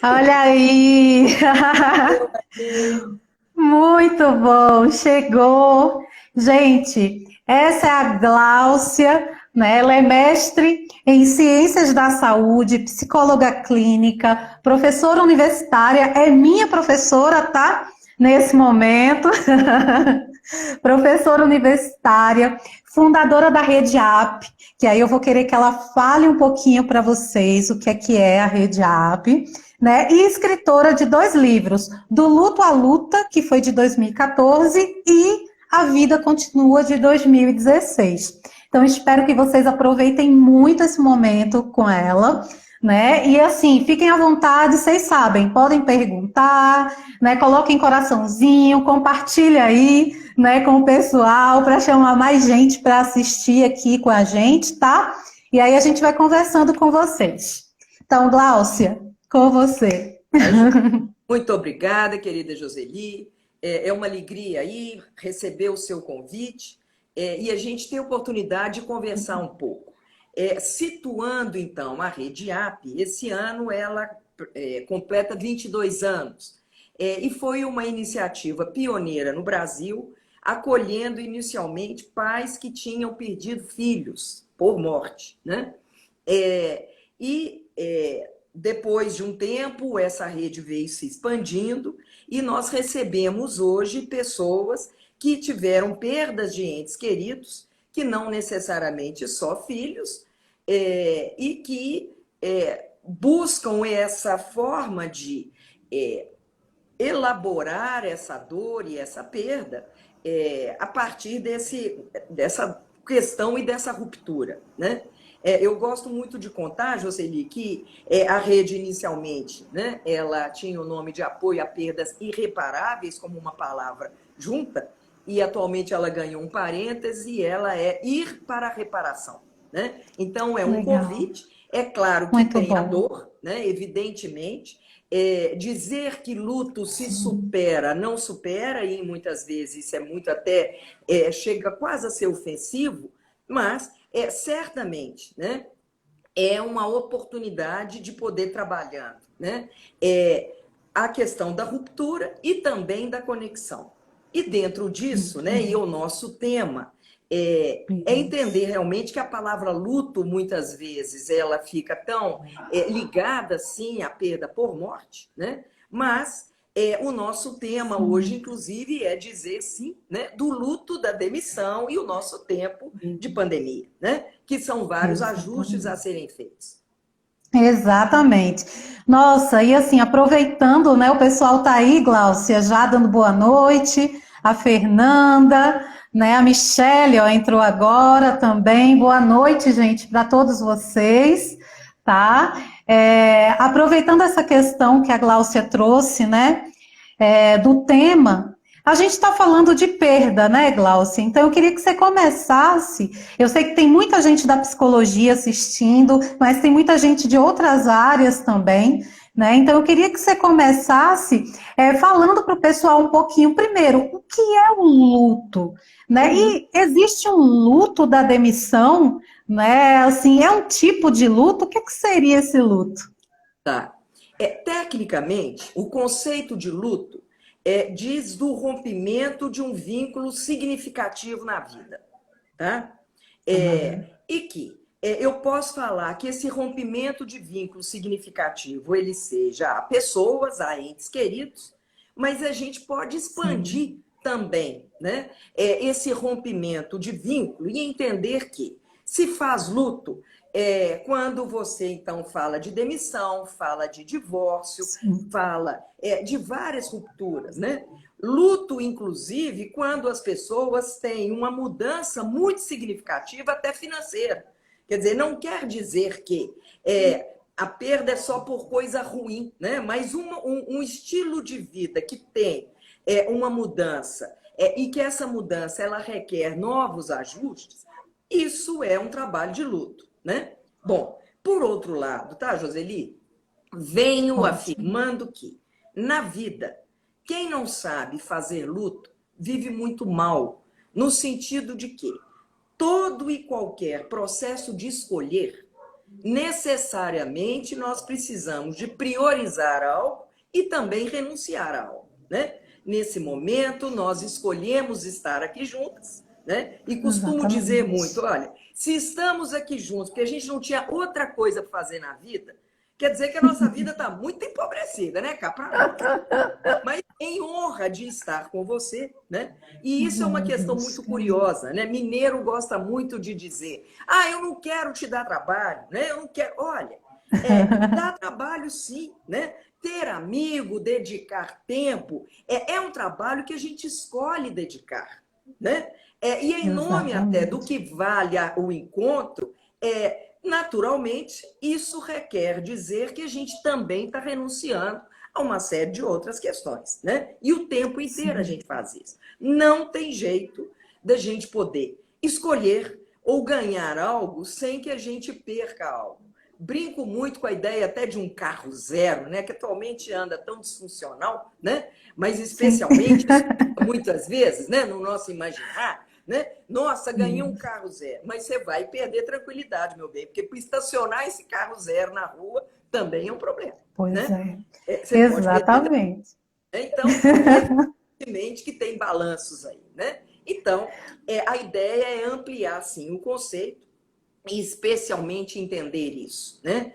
Olha aí! Muito bom, chegou. Gente, essa é a Gláucia, né? Ela é mestre em Ciências da Saúde, psicóloga clínica, professora universitária, é minha professora, tá? Nesse momento. Professora universitária, fundadora da Rede App, que aí eu vou querer que ela fale um pouquinho para vocês o que é a Rede App, né? E escritora de 2 livros, Do Luto à Luta, que foi de 2014, e A Vida Continua, de 2016. Então, espero que vocês aproveitem muito esse momento com ela, né? E assim, fiquem à vontade, vocês sabem, podem perguntar, né? Coloquem coraçãozinho, compartilha aí, né, com o pessoal para chamar mais gente para assistir aqui com a gente, tá? E aí a gente vai conversando com vocês. Então, Gláucia, com você. Tá, Ju? Muito obrigada, querida Joseli. É uma alegria aí receber o seu convite e a gente ter a oportunidade de conversar um pouco. Situando, então, a Rede App, esse ano ela completa 22 anos. E foi uma iniciativa pioneira no Brasil, acolhendo inicialmente pais que tinham perdido filhos por morte, né? É, e depois de um tempo, essa rede veio se expandindo e nós recebemos hoje pessoas que tiveram perdas de entes queridos, que não necessariamente só filhos, e que buscam essa forma de elaborar essa dor e essa perda a partir dessa questão e dessa ruptura, né? Eu gosto muito de contar, Joseli, que a rede inicialmente, né, ela tinha o nome de apoio a perdas irreparáveis como uma palavra junta, e atualmente ela ganhou um parêntese e ela é ir para a reparação, né? Então é um Legal, convite, é claro que muito tem a bom. dor, né, evidentemente, dizer que luto se supera, não supera, e muitas vezes isso é muito até, chega quase a ser ofensivo, mas certamente, né, é uma oportunidade de poder trabalhar, né, a questão da ruptura e também da conexão. E dentro disso, Muito né, e bom. o nosso tema é entender realmente que a palavra luto, muitas vezes, ela fica tão ligada, sim, à perda por morte, né? Mas o nosso tema hoje, Sim. inclusive, é dizer, sim, né, do luto da demissão e o nosso tempo de pandemia, né? Que são vários ajustes a Exatamente. serem feitos. Exatamente. Nossa, e assim, aproveitando, né, o pessoal tá aí, Gláucia, já dando boa noite, a Fernanda, né, a Michelle, ó, entrou agora também. Boa noite, gente, para todos vocês, tá? Aproveitando essa questão que a Gláucia trouxe, né, do tema, a gente está falando de perda, né, Glaucia? Então eu queria que você começasse. Eu sei que tem muita gente da psicologia assistindo, mas tem muita gente de outras áreas também, né? Então eu queria que você começasse falando para o pessoal um pouquinho, primeiro, o que é o luto, né? Uhum. E existe um luto da demissão, né? Assim, é um tipo de luto. O que seria esse luto? Tá. Tecnicamente, o conceito de luto diz do rompimento de um vínculo significativo na vida, tá? E que eu posso falar que esse rompimento de vínculo significativo, ele seja a pessoas, a entes queridos, mas a gente pode Sim, expandir também, né? Esse rompimento de vínculo e entender que se faz luto quando você então fala de demissão, fala de divórcio, sim. fala de várias rupturas, né? Luto, inclusive, quando as pessoas têm uma mudança muito significativa, até financeira. Quer dizer, não quer dizer que a perda é só por coisa ruim, né? Mas um estilo de vida que tem uma mudança e que essa mudança ela requer novos ajustes, isso é um trabalho de luto, né? Bom, por outro lado, tá, Joseli? Venho Ótimo. afirmando que, na vida, quem não sabe fazer luto vive muito mal, no sentido de que todo e qualquer processo de escolher necessariamente nós precisamos de priorizar algo e também renunciar a algo, né? Nesse momento, nós escolhemos estar aqui juntas, né? E costumo dizer muito, Exatamente. olha, se estamos aqui juntos porque a gente não tinha outra coisa para fazer na vida, quer dizer que a nossa vida está muito empobrecida, né? Cá para nós. Mas em honra de estar com você, né? E isso é uma Meu questão Deus, muito cara. curiosa, né? Mineiro gosta muito de dizer, eu não quero te dar trabalho, né? Eu não quero. Olha, dá trabalho sim, né? Ter amigo, dedicar tempo, é um trabalho que a gente escolhe dedicar, né? E em nome até do Exatamente. que vale o encontro, naturalmente, isso requer dizer que a gente também está renunciando a uma série de outras questões, né? E o tempo inteiro a Sim. gente faz isso. Não tem jeito da gente poder escolher ou ganhar algo sem que a gente perca algo. Brinco muito com a ideia até de um carro zero, né? Que atualmente anda tão disfuncional, né? Mas Sim. especialmente isso muitas vezes, né? No nosso imaginar, né? Nossa, ganhei um Sim. carro zero, mas você vai perder tranquilidade, meu bem, porque para estacionar esse carro zero na rua também é um problema, Pois né? é. Você pode perder. Exatamente. Então, evidentemente que tem balanços aí, né? Então, a ideia é ampliar, sim, o conceito e especialmente entender isso, né?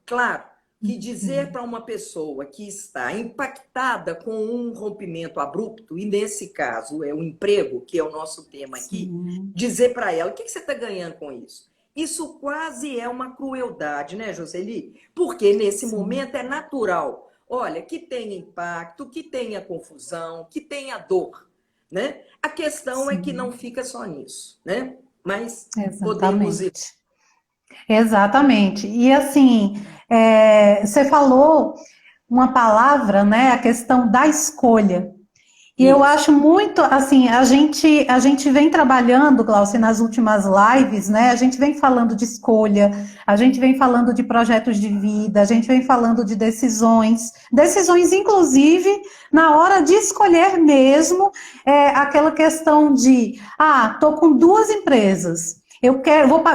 Claro que dizer para uma pessoa que está impactada com um rompimento abrupto, e nesse caso é o emprego, que é o nosso tema aqui, Sim. dizer para ela, o que você está ganhando com isso? Isso quase é uma crueldade, né, Joseli? Porque nesse Sim. momento é natural. Olha, que tenha impacto, que tenha confusão, que tenha dor, né? A questão é que não Sim. fica só nisso, né? Mas podemos ir. Exatamente. Exatamente. E assim, você falou uma palavra, né? A questão da escolha. E eu Isso. acho muito, assim, a gente vem trabalhando, Glaucia, nas últimas lives, né? A gente vem falando de escolha, a gente vem falando de projetos de vida, a gente vem falando de decisões, inclusive, na hora de escolher mesmo, aquela questão de, tô com duas empresas,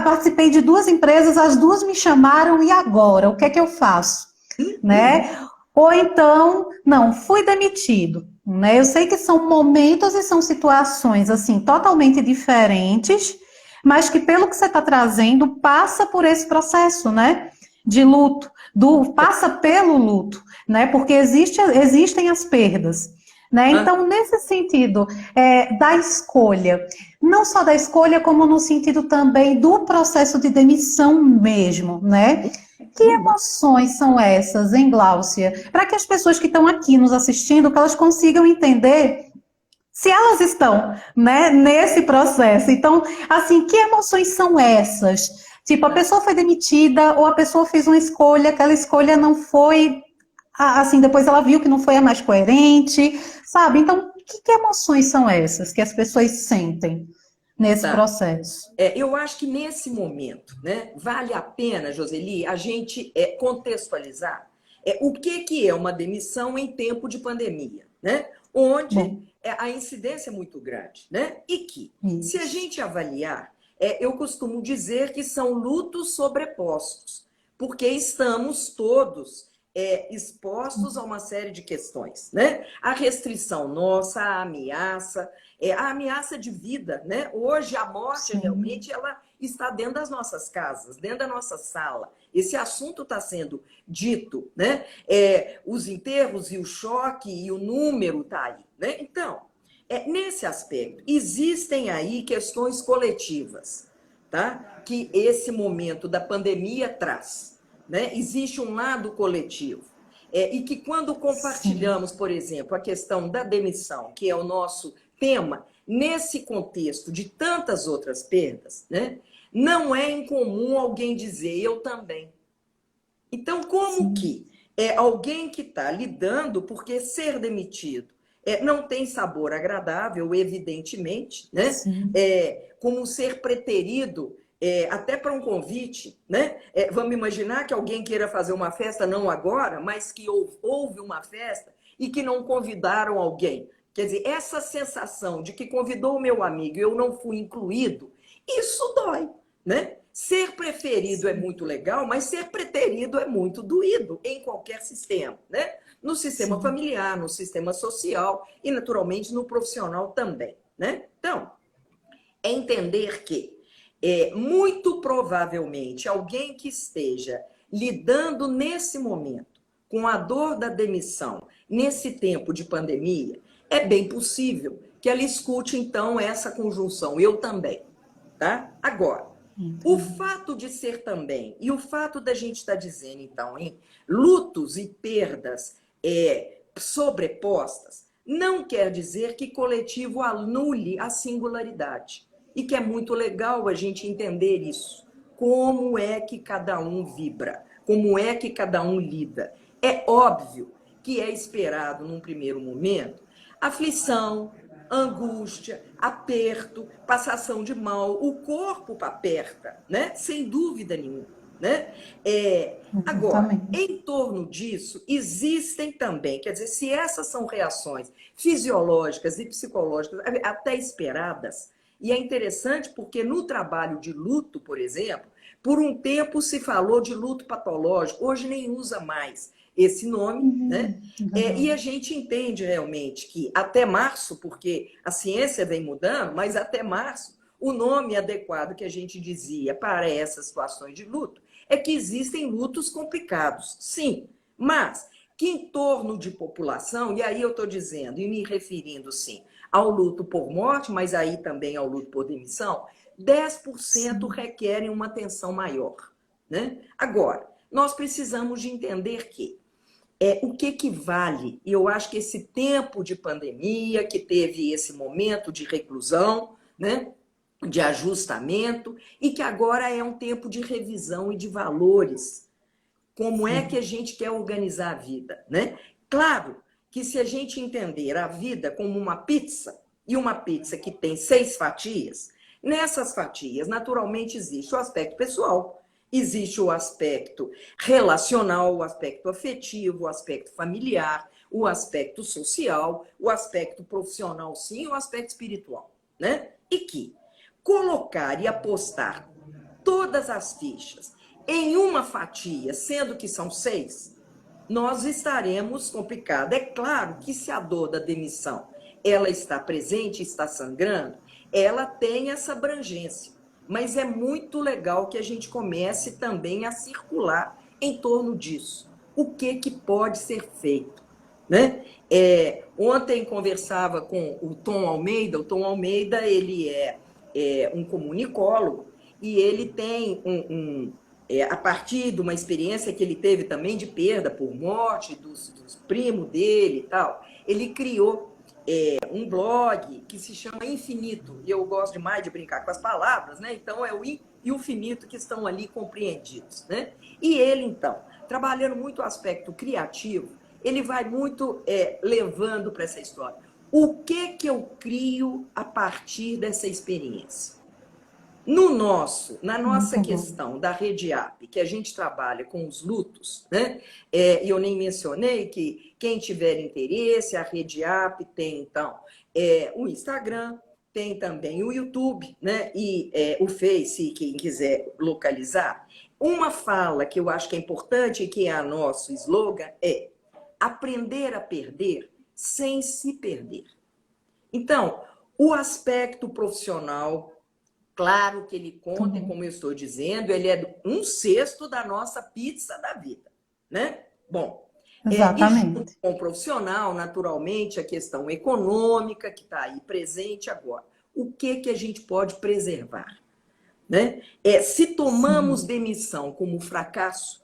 participei de duas empresas, as duas me chamaram, e agora? O que é que eu faço? Uhum. Né? Ou então, não, fui demitido, né? Eu sei que são momentos e são situações assim totalmente diferentes, mas que pelo que você está trazendo passa por esse processo, né? De luto, passa pelo luto, né? Porque existem as perdas, né? Ah, Então, nesse sentido, da escolha, não só da escolha, como no sentido também do processo de demissão mesmo, né? Que uhum. emoções são essas, hein, Gláucia? Para que as pessoas que estão aqui nos assistindo, que elas consigam entender se elas estão, né, nesse processo. Então, assim, que emoções são essas? Tipo, a Ah, pessoa foi demitida ou a pessoa fez uma escolha, aquela escolha não foi, assim, depois ela viu que não foi a mais coerente, sabe? Então, que emoções são essas que as pessoas sentem nesse tá. processo? Eu acho que nesse momento, né, vale a pena, Joseli, a gente contextualizar o que é uma demissão em tempo de pandemia, né? Onde Bom, a incidência é muito grande, né? E que, se a isso. gente avaliar, eu costumo dizer que são lutos sobrepostos, porque estamos todos expostos a uma série de questões, né? A restrição nossa, a ameaça de vida, né? Hoje a morte Sim, realmente ela está dentro das nossas casas, dentro da nossa sala. Esse assunto está sendo dito, né? Os enterros e o choque e o número está aí, né? Então, nesse aspecto, existem aí questões coletivas, tá? Que esse momento da pandemia traz, né? Existe um lado coletivo. E que quando sim. compartilhamos, por exemplo, a questão da demissão, que é o nosso tema, nesse contexto de tantas outras perdas, né, não é incomum alguém dizer eu também. Então, como Sim, que é alguém que está lidando, porque ser demitido não tem sabor agradável, evidentemente, né? sim, Como ser preterido até para um convite, né? Vamos imaginar que alguém queira fazer uma festa, não agora, mas que houve uma festa e que não convidaram alguém. Quer dizer, essa sensação de que convidou o meu amigo e eu não fui incluído, isso dói, né? Ser preferido é muito legal, mas ser preterido é muito doído em qualquer sistema, né? No sistema Sim. familiar, no sistema social e, naturalmente, no profissional também, né? Então, é entender que, muito provavelmente, alguém que esteja lidando nesse momento com a dor da demissão, nesse tempo de pandemia, é bem possível que ela escute, então, essa conjunção. Eu também, tá? Agora, o Entendi. fato de ser também, e o fato da gente estar dizendo, então, em lutos e perdas sobrepostas, não quer dizer que coletivo anule a singularidade. E que é muito legal a gente entender isso. Como é que cada um vibra? Como é que cada um lida? É óbvio que é esperado, num primeiro momento, aflição, angústia, aperto, passação de mal, o corpo aperta, né? Sem dúvida nenhuma, né? Agora, Exatamente. em torno disso, existem também, quer dizer, se essas são reações fisiológicas e psicológicas até esperadas, e é interessante porque no trabalho de luto, por exemplo, por um tempo se falou de luto patológico, hoje nem usa mais esse nome, né? E Legal. a gente entende realmente que até março, porque a ciência vem mudando, mas até março, o nome adequado que a gente dizia para essas situações de luto é que existem lutos complicados, sim, mas que em torno de população, e aí eu estou dizendo e me referindo, sim, ao luto por morte, mas aí também ao luto por demissão, 10% Sim. requerem uma atenção maior, né? Agora, nós precisamos de entender que o que vale, e eu acho que esse tempo de pandemia, que teve esse momento de reclusão, né, de ajustamento, e que agora é um tempo de revisão e de valores. Como é que Sim. a gente quer organizar a vida, né? Claro que se a gente entender a vida como uma pizza, e uma pizza que tem 6 fatias, nessas fatias, naturalmente, existe o aspecto pessoal, existe o aspecto relacional, o aspecto afetivo, o aspecto familiar, o aspecto social, o aspecto profissional, sim, e o aspecto espiritual, né? E que colocar e apostar todas as fichas em uma fatia, sendo que são 6, nós estaremos complicados. É claro que se a dor da demissão ela está presente, está sangrando, ela tem essa abrangência. Mas é muito legal que a gente comece também a circular em torno disso. O que pode ser feito? Né? Ontem conversava com o Tom Almeida. O Tom Almeida ele é um comunicólogo e ele tem a partir de uma experiência que ele teve também de perda por morte dos primos dele e tal, ele criou um blog que se chama Infinito, e eu gosto demais de brincar com as palavras, né? Então é o in e o finito que estão ali compreendidos, né? E ele, então, trabalhando muito o aspecto criativo, ele vai muito levando para essa história. O que eu crio a partir dessa experiência? Na nossa Muito bom. questão da Rede App, que a gente trabalha com os lutos, né? E eu nem mencionei que quem tiver interesse, a Rede App tem, então, o Instagram, tem também o YouTube, né? E o Face, quem quiser localizar. Uma fala que eu acho que é importante e que é a nosso slogan é aprender a perder sem se perder. Então, o aspecto profissional, claro que ele Muito conta, e bom. como eu estou dizendo, ele é 1/6 da nossa pizza da vida, né? Bom, e junto Exatamente. com o profissional, naturalmente, a questão econômica que está aí presente agora. O que a gente pode preservar? Né? Se tomamos Sim. demissão como fracasso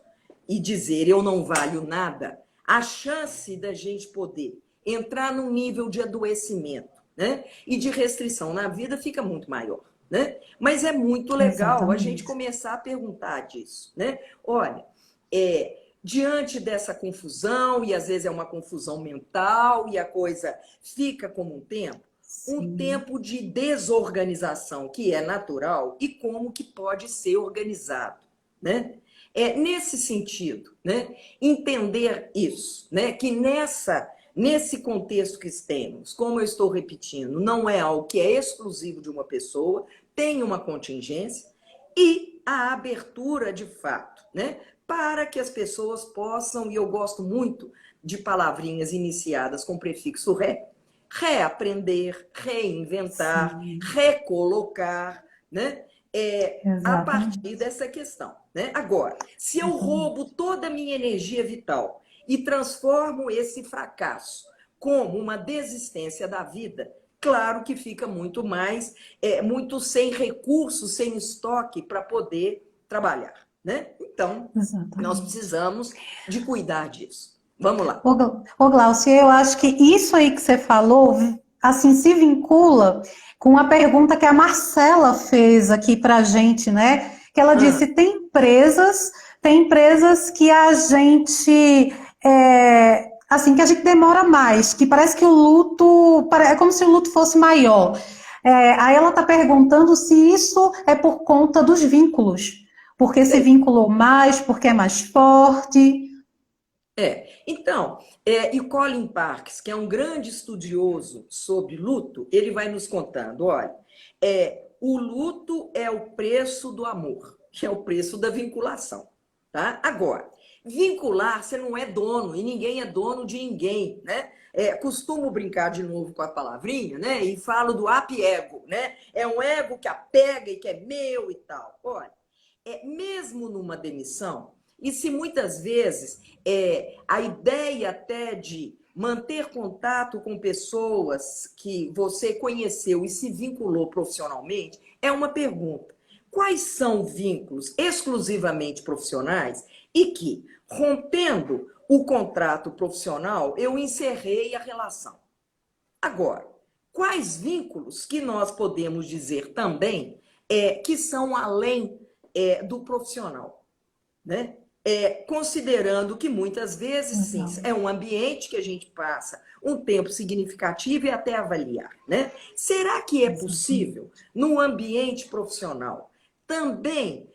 e dizer eu não valho nada, a chance da gente poder entrar num nível de adoecimento, né? E de restrição na vida fica muito maior. Né? Mas é muito legal a gente Exatamente. começar a perguntar disso. Né? Olha, diante dessa confusão, e às vezes é uma confusão mental, e a coisa fica como um Sim. tempo de desorganização que é natural e como que pode ser organizado, né? Nesse sentido, né? Entender isso, né? Que nesse contexto que temos, como eu estou repetindo, não é algo que é exclusivo de uma pessoa, tem uma contingência e a abertura de fato, né? Para que as pessoas possam, e eu gosto muito de palavrinhas iniciadas com prefixo ré, reaprender, reinventar, Sim, recolocar, né? A partir exatamente. dessa questão, né? Agora, se eu roubo toda a minha energia vital e transformo esse fracasso como uma desistência da vida, claro que fica muito mais, muito sem recursos, sem estoque para poder trabalhar, né? Então, nós Exatamente. precisamos de cuidar disso. Vamos lá. Ô, Glaucio, eu acho que isso aí que você falou, assim, se vincula com a pergunta que a Marcela fez aqui para a gente, né? Que ela Ah, disse, tem empresas que a gente, assim, que a gente demora mais, que parece que o luto, é como se o luto fosse maior. Aí ela está perguntando se isso é por conta dos vínculos, porque se vinculou mais, porque é mais forte. Então, e Colin Parks, que é um grande estudioso sobre luto, ele vai nos contando, olha, o luto é o preço do amor, que é o preço da vinculação, tá? Agora, vincular, você não é dono, e ninguém é dono de ninguém, né? Costumo brincar de novo com a palavrinha, né? E falo do apego, né? É um ego que apega e que é meu e tal. Olha, mesmo numa demissão, e se muitas vezes a ideia até de manter contato com pessoas que você conheceu e se vinculou profissionalmente, é uma pergunta. Quais são vínculos exclusivamente profissionais e que, rompendo o contrato profissional, eu encerrei a relação? Agora, quais vínculos que nós podemos dizer também que são além do profissional, né? Considerando que muitas vezes, sim, Exato. é um ambiente que a gente passa um tempo significativo e até avaliar, né? Será que é possível, Exatamente. num ambiente profissional, também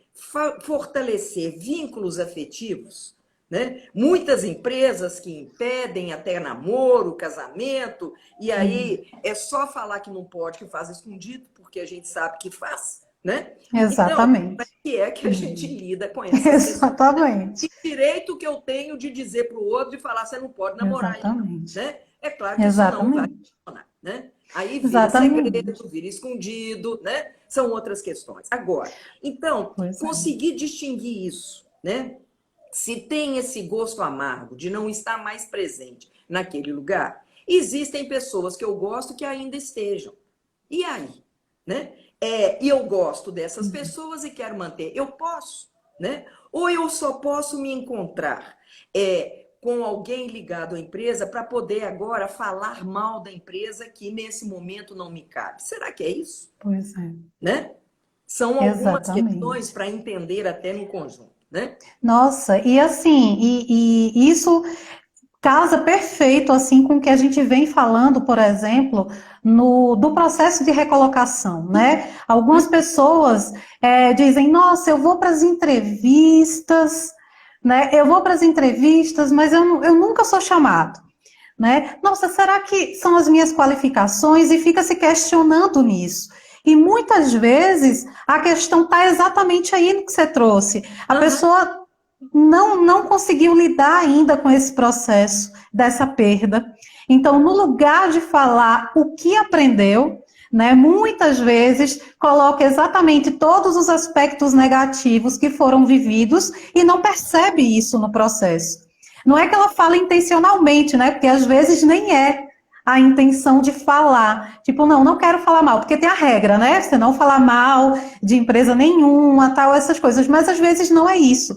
fortalecer vínculos afetivos? Né? Muitas empresas que impedem até namoro, casamento, e Sim, aí é só falar que não pode, que faz escondido, porque a gente sabe que faz, né? Então, como é exatamente. que a gente lida com essas questões? Exatamente. Que direito que eu tenho de dizer para o outro e falar você não pode namorar ele, não, Exatamente. né? É claro que isso não vai Exatamente. funcionar, né? Aí vira Exatamente. segredo, vira escondido, né? São outras questões. Agora, então, Pois é. conseguir distinguir isso, né? Se tem esse gosto amargo de não estar mais presente naquele lugar, existem pessoas que eu gosto que ainda estejam. E aí? Né? E eu gosto dessas pessoas e quero manter. Eu posso, né? Ou eu só posso me encontrar com alguém ligado à empresa para poder agora falar mal da empresa que nesse momento não me cabe. Será que é isso? Pois é. Né? São algumas questões Exatamente. para entender até no conjunto, né? Nossa, e assim, e isso casa perfeito assim com o que a gente vem falando, por exemplo, do processo de recolocação, né? Algumas pessoas dizem, nossa, eu vou para as entrevistas, né? Eu vou para as entrevistas, mas eu nunca sou chamado, né? Nossa, será que são as minhas qualificações? E fica se questionando nisso. E muitas vezes a questão está exatamente aí no que você trouxe. A Uhum. pessoa não conseguiu lidar ainda com esse processo dessa perda. Então, no lugar de falar o que aprendeu, né, muitas vezes coloca exatamente todos os aspectos negativos que foram vividos e não percebe isso no processo. Não é que ela fala intencionalmente, né? Porque às vezes nem é a intenção de falar. Tipo, não quero falar mal, porque tem a regra, né? Você não falar mal de empresa nenhuma, tal, essas coisas. Mas às vezes não é isso.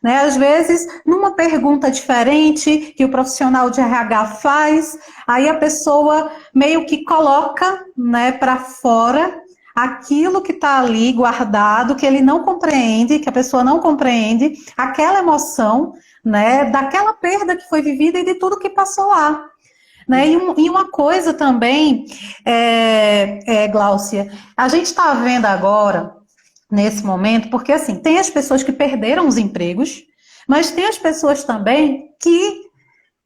Né? Às vezes, numa pergunta diferente que o profissional de RH faz, aí a pessoa meio que coloca, né, para fora aquilo que está ali guardado, que ele não compreende, que a pessoa não compreende, aquela emoção, né, daquela perda que foi vivida e de tudo que passou lá. Né? Exato. E uma coisa também, Gláucia, a gente está vendo agora, nesse momento, porque assim, tem as pessoas que perderam os empregos, mas tem as pessoas também que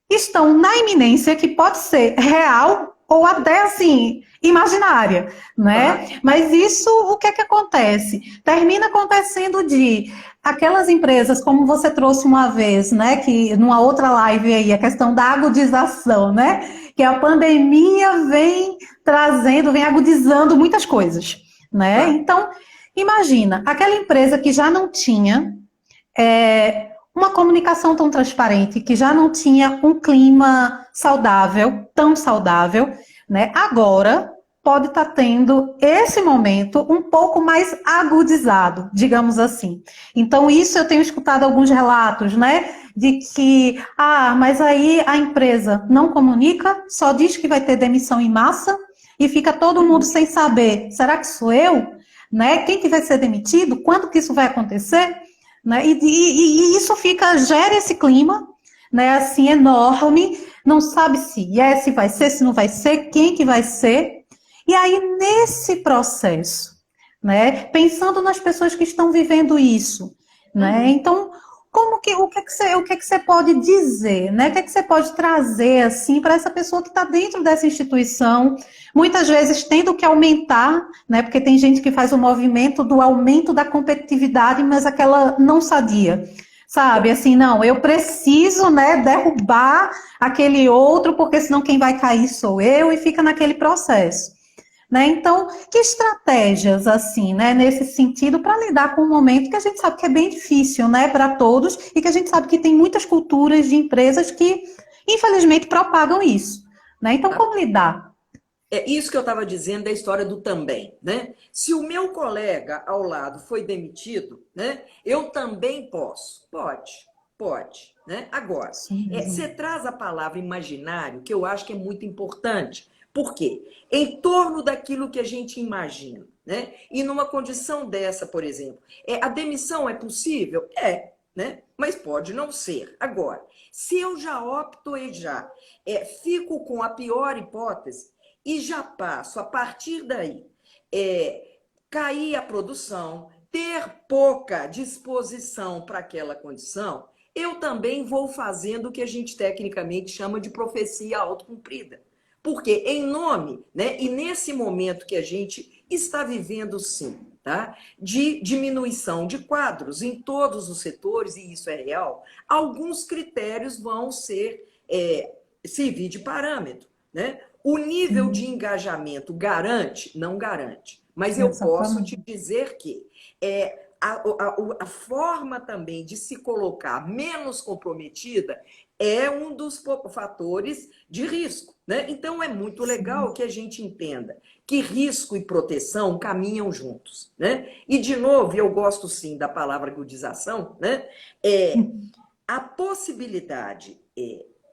estão na iminência, que pode ser real, ou até assim, imaginária, né? Mas isso, o que é que acontece? Termina acontecendo de aquelas empresas, como você trouxe uma vez, né? Que numa outra live aí, a questão da agudização, né? Que a pandemia vem trazendo, vem agudizando muitas coisas, né? Tá. Então, imagina, aquela empresa que já não tinha uma comunicação tão transparente, que já não tinha um clima saudável, tão saudável, né? Agora pode estar tendo esse momento um pouco mais agudizado, digamos assim. Então, isso eu tenho escutado alguns relatos, né? De que, mas aí a empresa não comunica, só diz que vai ter demissão em massa e fica todo mundo sem saber, será que sou eu? Né? Quem que vai ser demitido? Quando que isso vai acontecer? Né? E isso gera esse clima, né, assim, enorme, não sabe se vai ser, se não vai ser, quem que vai ser. E aí, nesse processo, né, pensando nas pessoas que estão vivendo isso, né, então, o que é que você pode dizer, né, o que é que você pode trazer, assim, para essa pessoa que está dentro dessa instituição, muitas vezes tendo que aumentar, né? Porque tem gente que faz o movimento do aumento da competitividade, mas aquela não sadia. Sabe, assim, não, eu preciso, né, derrubar aquele outro, porque senão quem vai cair sou eu, e fica naquele processo. Né? Então, que estratégias, assim, né, nesse sentido, para lidar com um momento que a gente sabe que é bem difícil, né, para todos, e que a gente sabe que tem muitas culturas de empresas que, infelizmente, propagam isso. Né? Então, Tá. como lidar? É isso que eu estava dizendo da história do também, né? Se o meu colega ao lado foi demitido, né? Eu também posso. Pode, né? Agora, Isso mesmo. você traz a palavra imaginário, que eu acho que é muito importante. Por quê? Em torno daquilo que a gente imagina, né? E numa condição dessa, por exemplo, a demissão é possível? Né? Mas pode não ser. Agora, se eu já opto e já fico com a pior hipótese, e já passo, a partir daí, cair a produção, ter pouca disposição para aquela condição, eu também vou fazendo o que a gente tecnicamente chama de profecia autocumprida. Porque em nome, né, e nesse momento que a gente está vivendo sim, tá, de diminuição de quadros em todos os setores, e isso é real, alguns critérios vão servir de parâmetro, né? O nível de Sim, engajamento garante? Não garante. Mas eu posso te exatamente. dizer que a forma também de se colocar menos comprometida é um dos fatores de risco. Né? Então, é muito legal Sim. que a gente entenda que risco e proteção caminham juntos. Né? E, de novo, eu gosto sim da palavra agudização, né? A possibilidade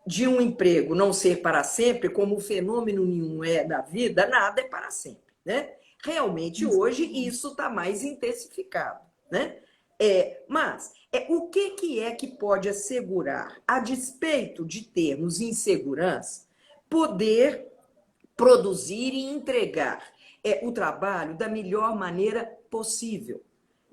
de um emprego não ser para sempre, como fenômeno nenhum é da vida, nada é para sempre, né? Realmente hoje isso está mais intensificado, né? Mas o que é que pode assegurar, a despeito de termos insegurança, poder produzir e entregar o trabalho da melhor maneira possível?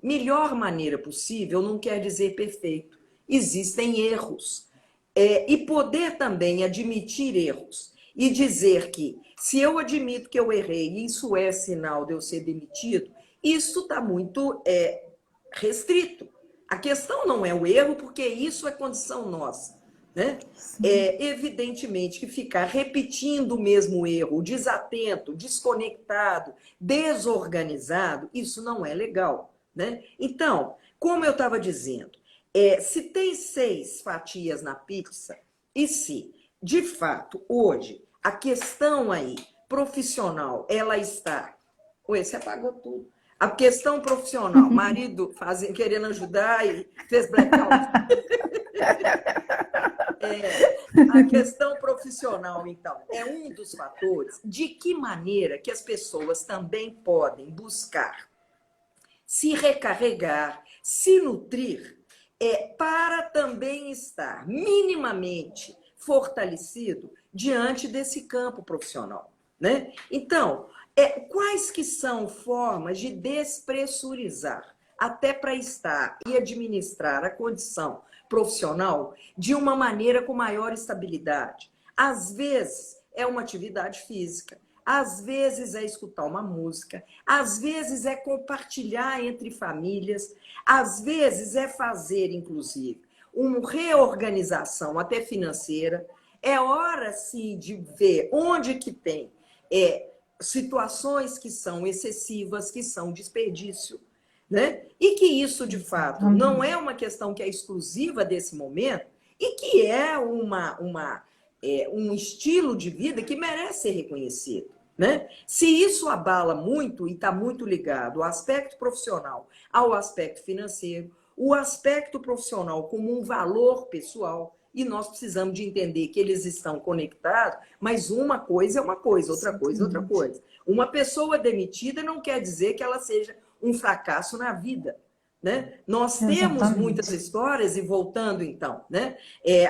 Melhor maneira possível não quer dizer perfeito. Existem erros. E poder também admitir erros e dizer que, se eu admito que eu errei, isso é sinal de eu ser demitido, isso está muito restrito. A questão não é o erro, porque isso é condição nossa. Né? Evidentemente que ficar repetindo o mesmo erro, desatento, desconectado, desorganizado, isso não é legal. Né? Então, como eu estava dizendo, se tem 6 fatias na pizza, e se, de fato, hoje, a questão aí profissional, ela está... Ué, você apagou tudo. A questão profissional, marido querendo ajudar e fez blackout. A questão profissional, então, é um dos fatores. De que maneira que as pessoas também podem buscar se recarregar, se nutrir, para também estar minimamente fortalecido diante desse campo profissional, né? Então, quais que são formas de despressurizar até para estar e administrar a condição profissional de uma maneira com maior estabilidade? Às vezes, é uma atividade física, às vezes é escutar uma música, às vezes é compartilhar entre famílias, às vezes é fazer, inclusive, uma reorganização até financeira. É hora, sim, de ver onde que tem situações que são excessivas, que são desperdício, né? E que isso, de fato, não é uma questão que é exclusiva desse momento e que é um estilo de vida que merece ser reconhecido, né? Se isso abala muito e está muito ligado ao aspecto profissional, ao aspecto financeiro, o aspecto profissional como um valor pessoal, e nós precisamos de entender que eles estão conectados, mas uma coisa é uma coisa, outra coisa é outra coisa. Uma pessoa demitida não quer dizer que ela seja um fracasso na vida, né? Nós temos muitas histórias, e voltando então, né,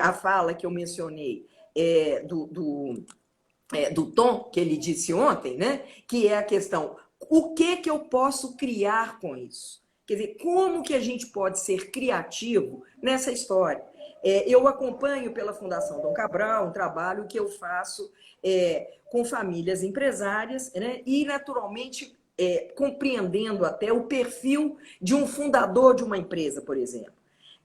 a fala que eu mencionei do Tom, que ele disse ontem, né, que é a questão, o que eu posso criar com isso? Quer dizer, como que a gente pode ser criativo nessa história? Eu acompanho pela Fundação Dom Cabral um trabalho que eu faço com famílias empresárias, né, e, naturalmente, compreendendo até o perfil de um fundador de uma empresa, por exemplo.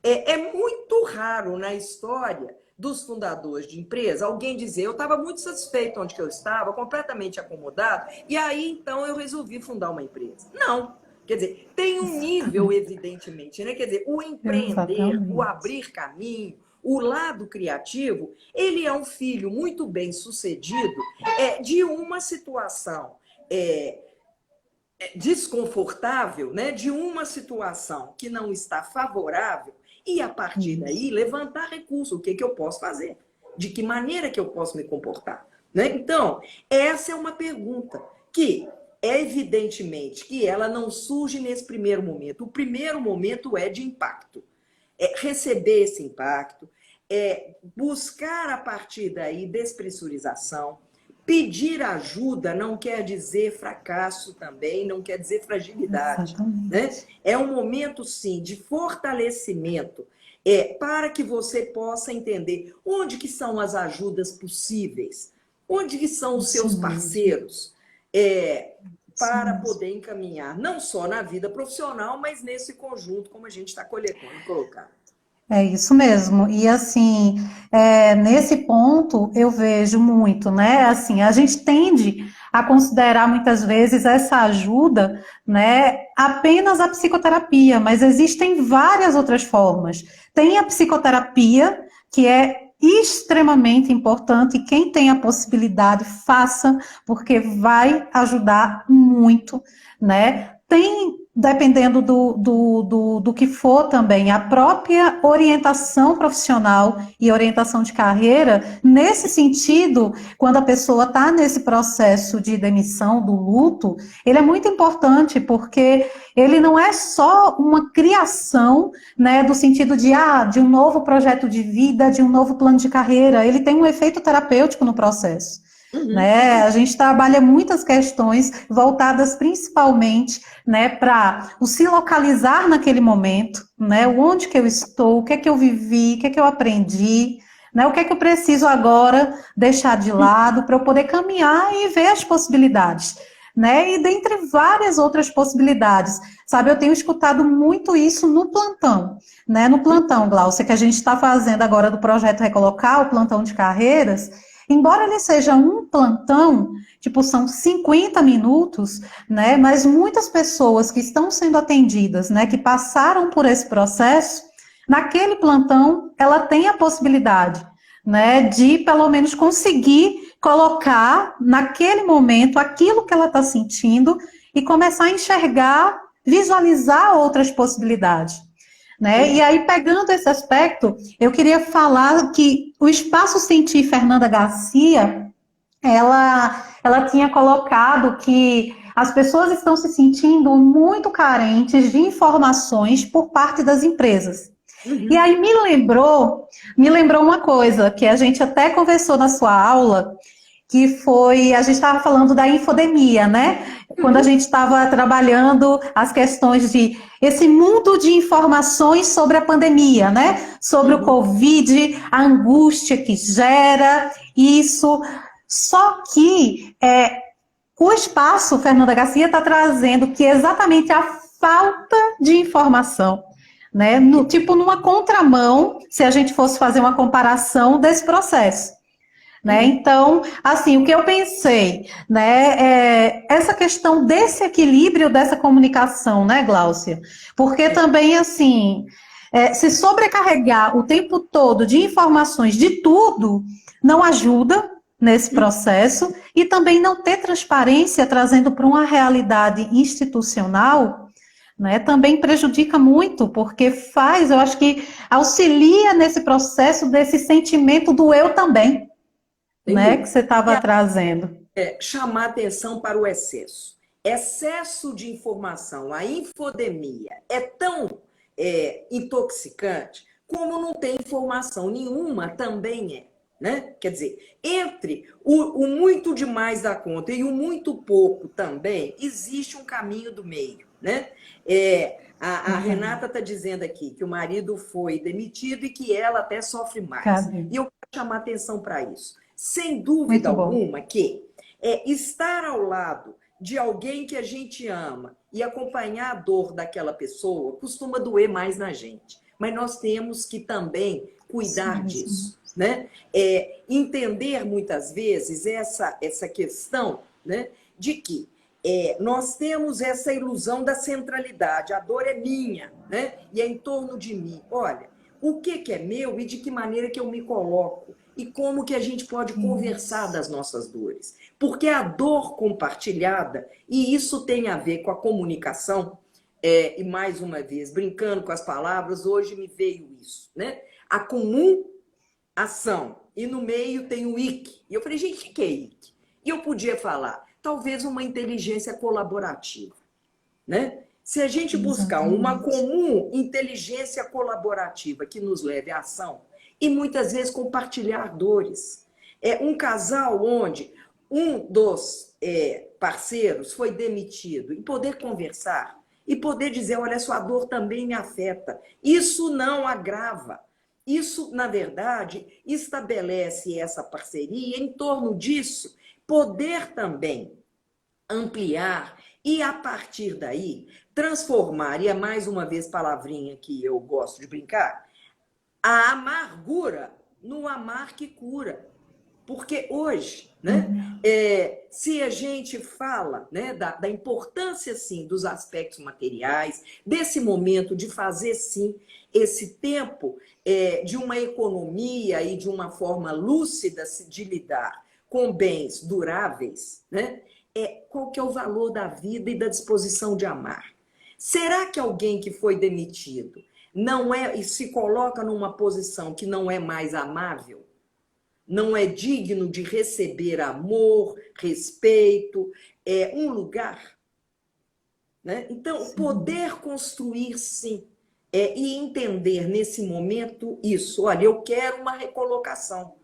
É muito raro na história dos fundadores de empresa alguém dizer: eu estava muito satisfeito onde que eu estava, completamente acomodado, e aí, então, eu resolvi fundar uma empresa. Não. Quer dizer, tem um nível, evidentemente, né? Quer dizer, o empreender, o abrir caminho, o lado criativo, ele é um filho muito bem sucedido de uma situação desconfortável, né? De uma situação que não está favorável, e a partir daí levantar recursos. O que eu posso fazer? De que maneira que eu posso me comportar? Né? Então, essa é uma pergunta que evidentemente que ela não surge nesse primeiro momento. O primeiro momento é de impacto. Receber esse impacto, buscar a partir daí despressurização. Pedir ajuda não quer dizer fracasso também, não quer dizer fragilidade. Né? É um momento, sim, de fortalecimento, para que você possa entender onde que são as ajudas possíveis, onde que são os seus parceiros, para poder encaminhar, não só na vida profissional, mas nesse conjunto, como a gente está colocando. É isso mesmo. E assim, nesse ponto eu vejo muito, né? Assim, a gente tende a considerar muitas vezes essa ajuda, né, apenas a psicoterapia, mas existem várias outras formas. Tem a psicoterapia, que é extremamente importante, e quem tem a possibilidade, faça, porque vai ajudar muito, né? Tem, dependendo do que for também, a própria orientação profissional e orientação de carreira, nesse sentido, quando a pessoa está nesse processo de demissão, do luto, ele é muito importante, porque ele não é só uma criação, né, do sentido de um novo projeto de vida, de um novo plano de carreira, ele tem um efeito terapêutico no processo. Né? A gente trabalha muitas questões voltadas principalmente, né, para o se localizar naquele momento, né, onde que eu estou, o que é que eu vivi, o que é que eu aprendi, né, o que é que eu preciso agora deixar de lado para eu poder caminhar e ver as possibilidades. Né, e dentre várias outras possibilidades, sabe, eu tenho escutado muito isso no plantão, né, no plantão, Glaucia, que a gente está fazendo agora do projeto Recolocar, o plantão de carreiras. Embora ele seja um plantão, tipo, são 50 minutos, né, mas muitas pessoas que estão sendo atendidas, né, que passaram por esse processo, naquele plantão, ela tem a possibilidade, né, de pelo menos conseguir colocar naquele momento aquilo que ela está sentindo e começar a enxergar, visualizar outras possibilidades. Né? E aí, pegando esse aspecto, eu queria falar que o Espaço Sentir Fernanda Garcia, ela tinha colocado que as pessoas estão se sentindo muito carentes de informações por parte das empresas. E aí me lembrou uma coisa que a gente até conversou na sua aula, que foi, a gente estava falando da infodemia, né? Quando a gente estava trabalhando as questões de esse mundo de informações sobre a pandemia, né? Sobre o Covid, a angústia que gera isso, Só que o espaço, Fernanda Garcia, está trazendo que exatamente a falta de informação, né? Tipo, numa contramão, se a gente fosse fazer uma comparação desse processo. Né? Então, assim, o que eu pensei, né, essa questão desse equilíbrio dessa comunicação, né, Gláucia? Porque também, assim, se sobrecarregar o tempo todo de informações de tudo, não ajuda nesse processo, e também não ter transparência, trazendo para uma realidade institucional, né, também prejudica muito, porque eu acho que auxilia nesse processo desse sentimento do eu também, né, que você estava trazendo. Chamar atenção para o excesso. Excesso de informação, a infodemia é tão intoxicante como não tem informação nenhuma também é. Né? Quer dizer, entre o muito demais da conta e o muito pouco também, existe um caminho do meio. Né? A Renata está dizendo aqui que o marido foi demitido e que ela até sofre mais. E eu quero chamar atenção para isso. Sem dúvida alguma que estar ao lado de alguém que a gente ama e acompanhar a dor daquela pessoa costuma doer mais na gente. Mas nós temos que também cuidar disso. Né? Entender muitas vezes essa questão, né, de que nós temos essa ilusão da centralidade, a dor é minha, né, e é em torno de mim. Olha, o que é meu e de que maneira que eu me coloco e como que a gente pode conversar das nossas dores. Porque a dor compartilhada, e isso tem a ver com a comunicação, e mais uma vez, brincando com as palavras, hoje me veio isso, né? A comum ação. E no meio tem o IC. E eu falei, gente, o que é IC? E eu podia falar, talvez uma inteligência colaborativa. Né? Se a gente buscar uma comum inteligência colaborativa que nos leve à ação, e muitas vezes compartilhar dores. Um casal onde um dos parceiros foi demitido e poder conversar, e poder dizer, olha, sua dor também me afeta. Isso não agrava. Isso, na verdade, estabelece essa parceria, em torno disso, poder também ampliar e, a partir daí, transformar, e é mais uma vez palavrinha que eu gosto de brincar, a amargura no amar que cura. Porque hoje, né, se a gente fala, né, da importância, sim, dos aspectos materiais, desse momento de fazer, sim, esse tempo de uma economia e de uma forma lúcida de lidar com bens duráveis, né, qual que é o valor da vida e da disposição de amar? Será que alguém que foi demitido não e se coloca numa posição que não é mais amável? Não é digno de receber amor, respeito, um lugar? Né? Então, sim, poder construir, sim, e entender nesse momento isso. Olha, eu quero uma recolocação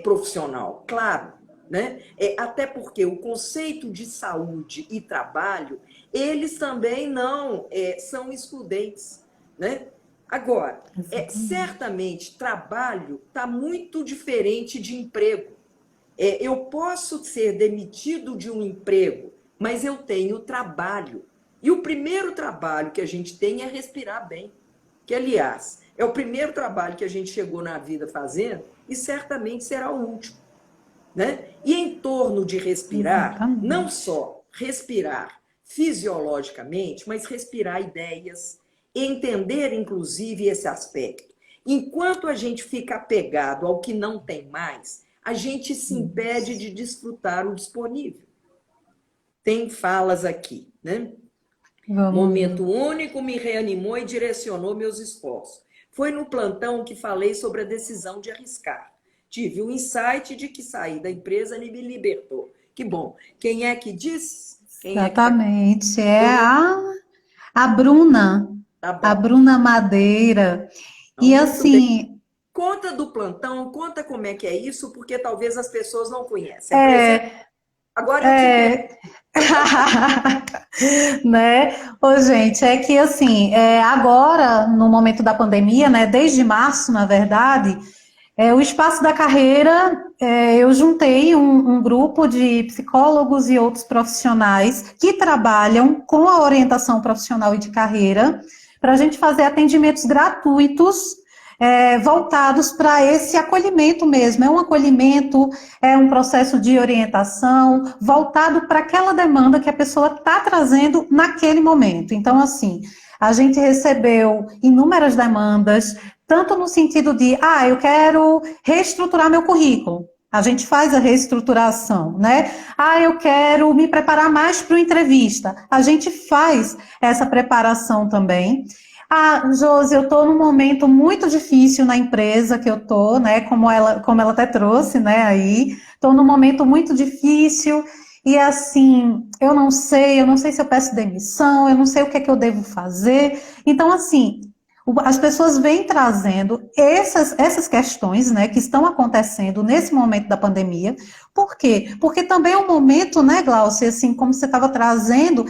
profissional, claro. Né? Até porque o conceito de saúde e trabalho, eles também não são excludentes. Né? Agora, certamente, trabalho está muito diferente de emprego. Eu posso ser demitido de um emprego, mas eu tenho trabalho. E o primeiro trabalho que a gente tem é respirar bem. Que, aliás, é o primeiro trabalho que a gente chegou na vida fazendo e certamente será o último. Né? E em torno de respirar, não só respirar fisiologicamente, mas respirar ideias, entender, inclusive, esse aspecto. Enquanto a gente fica apegado ao que não tem mais, a gente se impede de desfrutar o disponível. Tem falas aqui, né? Momento único me reanimou e direcionou meus esforços. Foi no plantão que falei sobre a decisão de arriscar. Tive um insight de que sair da empresa me libertou. Que bom. Quem é que diz? Exatamente. A Bruna. Tá, a Bruna Madeira. E assim... Bem. Conta do plantão, conta como é que é isso, porque talvez as pessoas não conhecem. Agora eu te né? Ô, gente, é que assim, agora, no momento da pandemia, né, desde março, na verdade, O Espaço da Carreira, eu juntei um grupo de psicólogos e outros profissionais que trabalham com a orientação profissional e de carreira, para a gente fazer atendimentos gratuitos, voltados para esse acolhimento mesmo. É um acolhimento, é um processo de orientação voltado para aquela demanda que a pessoa está trazendo naquele momento. Então, assim, a gente recebeu inúmeras demandas, tanto no sentido de, eu quero reestruturar meu currículo. A gente faz a reestruturação, né? Eu quero me preparar mais para uma entrevista. A gente faz essa preparação também. Josi, eu estou num momento muito difícil na empresa que eu estou, né? Como ela até trouxe, né? Aí, estou num momento muito difícil. E assim, eu não sei se eu peço demissão, eu não sei o que é que eu devo fazer. Então, assim, as pessoas vêm trazendo essas questões, né, que estão acontecendo nesse momento da pandemia. Por quê? Porque também é um momento, né, Glaucia, assim, como você estava trazendo,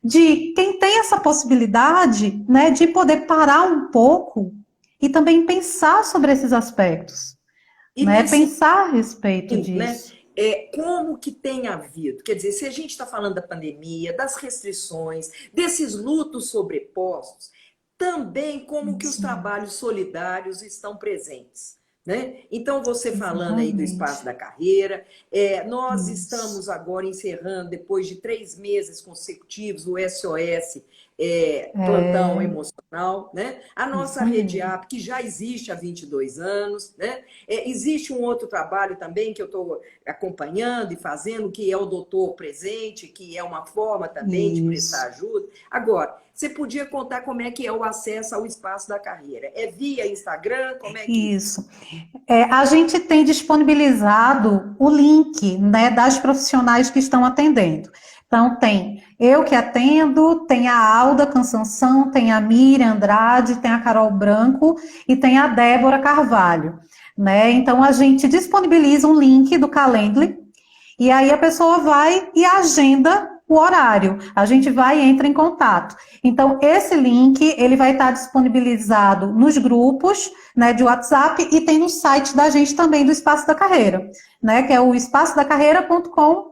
de quem tem essa possibilidade, né, de poder parar um pouco e também pensar sobre esses aspectos, E né, nesse pensar a respeito né? disso. Como que tem havido? Quer dizer, se a gente está falando da pandemia, das restrições, desses lutos sobrepostos, também como que os Isso, trabalhos solidários estão presentes. Né? Então, você falando aí do espaço exatamente. da carreira, nós Isso. estamos agora encerrando, depois de 3 meses consecutivos, o SOS, plantão É, emocional, né? A nossa isso rede mesmo. AP, que já existe há 22 anos, né? Existe um outro trabalho também que eu estou acompanhando e fazendo, que é o Doutor Presente, que é uma forma também de prestar Isso. ajuda. Agora, você podia contar como é que é o acesso ao espaço da carreira? É via Instagram? Como é que é isso? Isso. A gente tem disponibilizado o link, né, das profissionais que estão atendendo. Então, tem eu que atendo, tem a Alda Cansanção, tem a Miriam Andrade, tem a Carol Branco e tem a Débora Carvalho, né? Então, a gente disponibiliza um link do Calendly e aí a pessoa vai e agenda o horário. A gente vai e entra em contato. Então, esse link, ele vai estar disponibilizado nos grupos, né, de WhatsApp e tem no site da gente também, do Espaço da Carreira, né, que é o espaçodacarreira.com.br.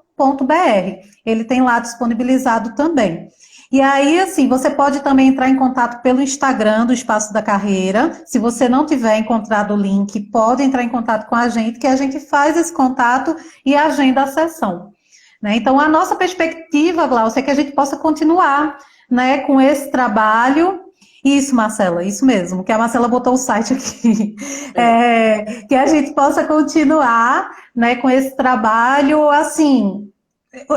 Ele tem lá disponibilizado também. E aí, assim, você pode também entrar em contato pelo Instagram do Espaço da Carreira. Se você não tiver encontrado o link, pode entrar em contato com a gente, que a gente faz esse contato e agenda a sessão. Né? Então, a nossa perspectiva, Glaucia, é que a gente possa continuar, né, com esse trabalho. Isso, Marcela, isso mesmo, que a Marcela botou o site aqui. É. Que a gente possa continuar, né, com esse trabalho, assim.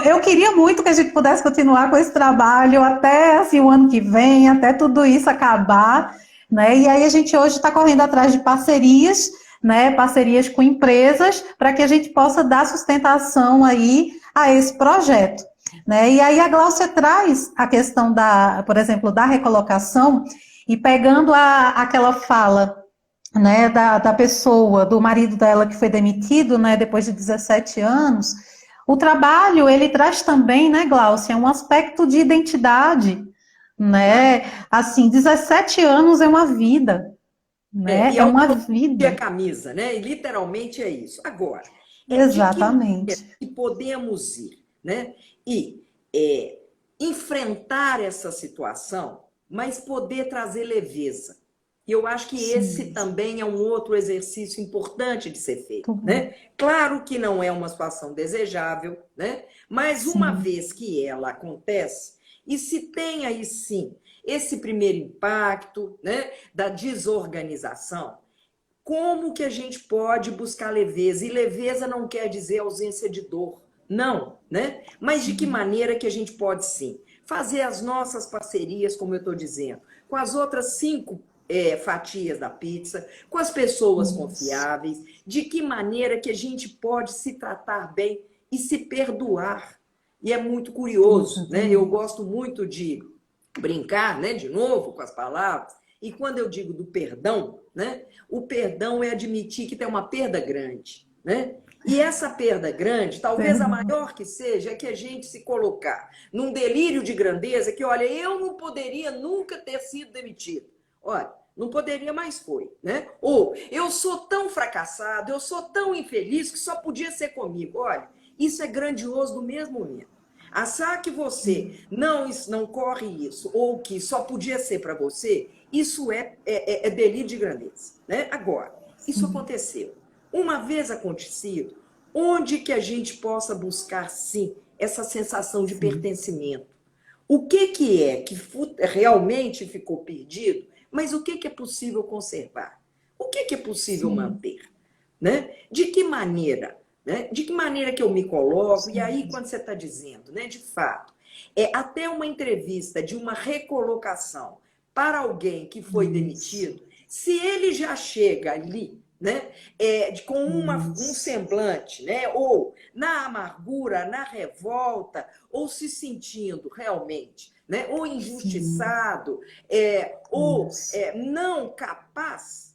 Eu queria muito que a gente pudesse continuar com esse trabalho até assim, o ano que vem, até tudo isso acabar, né? E aí a gente hoje está correndo atrás de parcerias, né? Parcerias com empresas, para que a gente possa dar sustentação aí a esse projeto. Né? E aí a Gláucia traz a questão da, por exemplo, da recolocação, e pegando aquela fala, né, da pessoa, do marido dela que foi demitido, né, depois de 17 anos, o trabalho, ele traz também, né, Gláucia, um aspecto de identidade, Claro. né, assim, 17 anos é uma vida, né, E é a uma autonomia é a vida, camisa, né? E literalmente é isso. Agora, de que maneira exatamente. que podemos ir, né? E é, enfrentar essa situação, mas poder trazer leveza. E eu acho que esse Sim, também é um outro exercício importante de ser feito, muito bom. né? Claro que não é uma situação desejável, né? Mas uma Sim, vez que ela acontece, e se tem aí sim esse primeiro impacto, né, da desorganização, como que a gente pode buscar leveza? E leveza não quer dizer ausência de dor, não, né? Mas de que sim, maneira que a gente pode sim fazer as nossas parcerias, como eu estou dizendo, com as outras 5 fatias da pizza, com as pessoas isso, confiáveis, de que maneira que a gente pode se tratar bem e se perdoar. E é muito curioso, né? Eu exatamente. gosto muito de brincar, né, de novo com as palavras. E quando eu digo do perdão, né, o perdão é admitir que tem uma perda grande, né? E essa perda grande, talvez a Verdade. maior que seja, é que a gente se colocar num delírio de grandeza que, olha, eu não poderia nunca ter sido demitido. Olha, Não poderia, mas foi, né? Ou eu sou tão fracassado, eu sou tão infeliz que só podia ser comigo. Olha, isso é grandioso do mesmo nível. Achar que você não corre isso, ou que só podia ser para você, isso é delírio de grandeza, né? Agora, isso aconteceu. Uma vez acontecido, onde que a gente possa buscar, sim, essa sensação de pertencimento? O que é que realmente ficou perdido, mas o que é possível conservar? O que é possível manter? Né? De que maneira? Né? De que maneira que eu me coloco? E aí, quando você está dizendo, né, de fato, até uma entrevista de uma recolocação para alguém que foi demitido, se ele já chega ali, né, com um semblante, né, ou na amargura, na revolta, ou se sentindo realmente, né, ou injustiçado, ou não capaz,